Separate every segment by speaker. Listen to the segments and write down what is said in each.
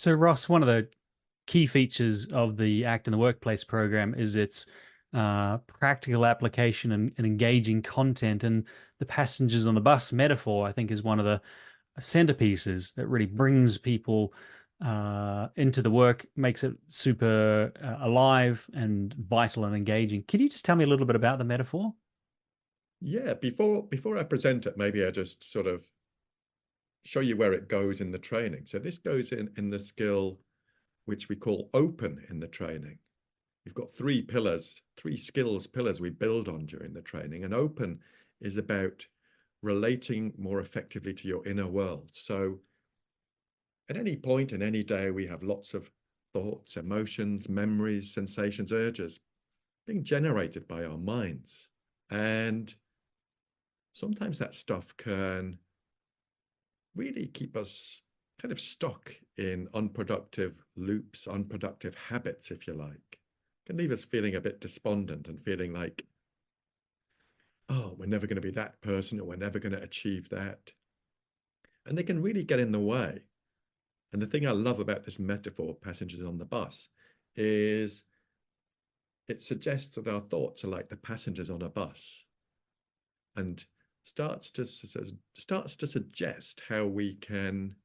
Speaker 1: So, Ross, one of the key features of the Act in the Workplace program is its practical application and engaging content. And the passengers on the bus metaphor, I think, is one of the centerpieces that really brings people into the work, makes it super alive and vital and engaging. Can you just tell me a little bit about the metaphor?
Speaker 2: Yeah, before I present it, maybe I just sort of show you where it goes in the training. So this goes in the skill which we call open in the training. We've got three pillars, three skills pillars we build on during the training. And open is about relating more effectively to your inner world. So at any point in any day, we have lots of thoughts, emotions, memories, sensations, urges being generated by our minds. And sometimes that stuff can really keep us kind of stuck in unproductive loops, unproductive habits, if you like. Can leave us feeling a bit despondent and feeling like, oh, we're never going to be that person, or we're never going to achieve that. And they can really get in the way. And the thing I love about this metaphor, passengers on the bus, is it suggests that our thoughts are like the passengers on a bus, and starts to suggest how we can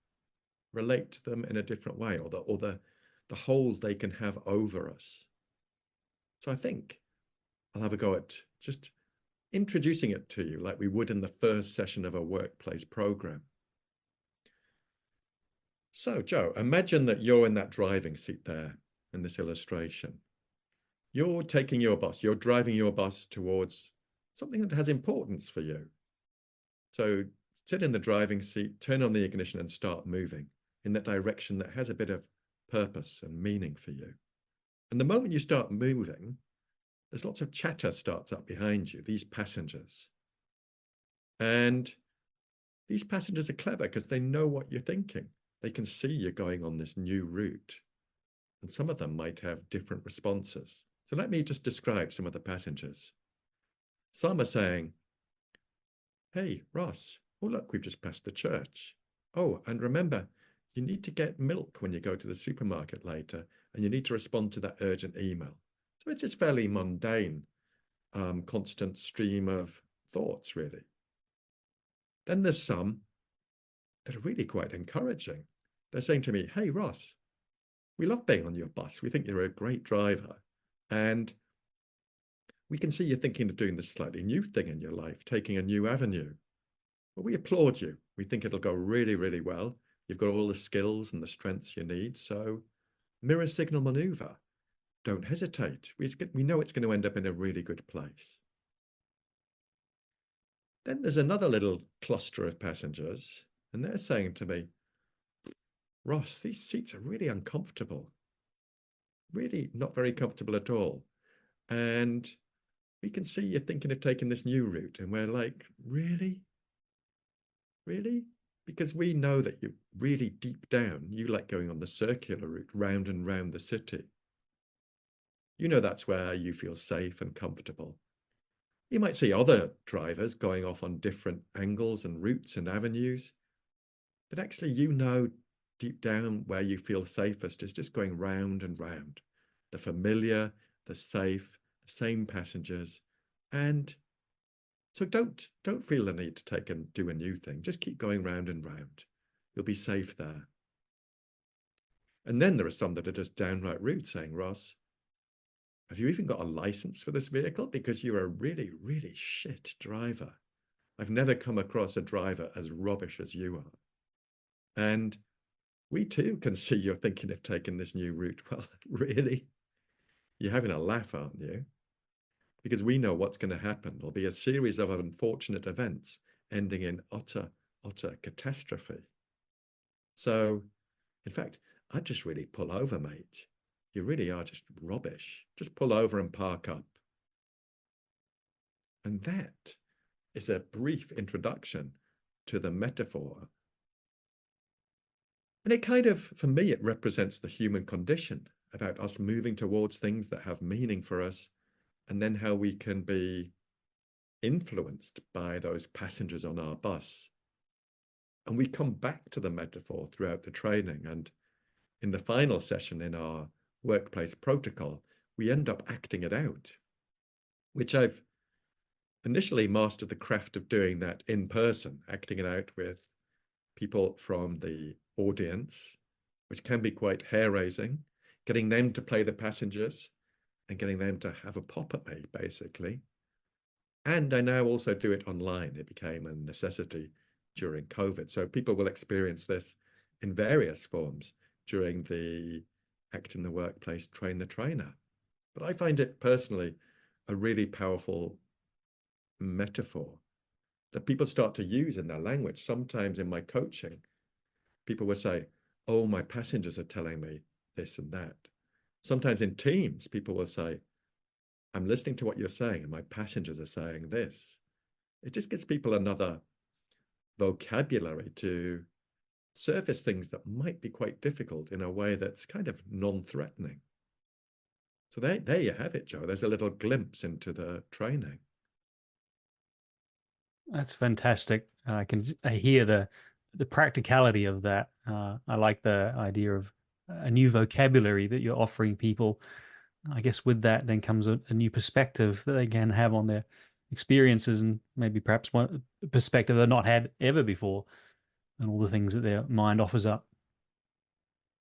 Speaker 2: relate to them in a different way, or the hold they can have over us. So I think I'll have a go at just introducing it to you like we would in the first session of a workplace program. So Joe, imagine that you're in that driving seat there in this illustration. You're taking your bus, you're driving your bus towards something that has importance for you. So sit in the driving seat, turn on the ignition and start moving in that direction that has a bit of purpose and meaning for you. And the moment you start moving, there's lots of chatter starts up behind you, these passengers. And these passengers are clever because they know what you're thinking. They can see you're going on this new route. And some of them might have different responses. So let me just describe some of the passengers. Some are saying, hey, Ross, oh, look, we've just passed the church. Oh, and remember, you need to get milk when you go to the supermarket later, and you need to respond to that urgent email. So it's just fairly mundane, constant stream of thoughts, really. Then there's some that are really quite encouraging. They're saying to me, hey, Ross, we love being on your bus. We think you're a great driver. And we can see you're thinking of doing this slightly new thing in your life, taking a new avenue. But we applaud you. We think it'll go really, really well. You've got all the skills and the strengths you need. So mirror signal maneuver. Don't hesitate. We know it's going to end up in a really good place. Then there's another little cluster of passengers, and they're saying to me, Ross, these seats are really uncomfortable. Really not very comfortable at all. And we can see you're thinking of taking this new route. And we're like, really? Really? Because we know that you really deep down, you like going on the circular route round and round the city. You know that's where you feel safe and comfortable. You might see other drivers going off on different angles and routes and avenues, but actually you know deep down where you feel safest is just going round and round. The familiar, the safe, the same passengers. And so don't feel the need to take and do a new thing. Just keep going round and round. You'll be safe there. And then there are some that are just downright rude, saying, Ross, have you even got a license for this vehicle? Because you're a really, really shit driver. I've never come across a driver as rubbish as you are. And we too can see you're thinking of taking this new route. Well, really? You're having a laugh, aren't you? Because we know what's going to happen. There'll be a series of unfortunate events ending in utter catastrophe. So, in fact, I'd just really pull over, mate. You really are just rubbish. Just pull over and park up. And that is a brief introduction to the metaphor. And it kind of, for me, it represents the human condition about us moving towards things that have meaning for us, and then how we can be influenced by those passengers on our bus. And we come back to the metaphor throughout the training. And in the final session in our workplace protocol, we end up acting it out, which I've initially mastered the craft of doing that in person, acting it out with people from the audience, which can be quite hair-raising, getting them to play the passengers and getting them to have a pop at me, basically. And I now also do it online. It became a necessity during COVID. So people will experience this in various forms during the Act in the Workplace Train the Trainer. But I find it personally a really powerful metaphor that people start to use in their language. Sometimes in my coaching, people will say, oh, my passengers are telling me this and that. Sometimes in teams, people will say, I'm listening to what you're saying, and my passengers are saying this. It just gives people another vocabulary to surface things that might be quite difficult in a way that's kind of non-threatening. So there you have it, Joe. There's a little glimpse into the training.
Speaker 1: That's fantastic. I hear the practicality of that. I like the idea of a new vocabulary that you're offering people. I guess with that then comes a new perspective that they can have on their experiences, and maybe perhaps one perspective they've not had ever before, and all the things that their mind offers up.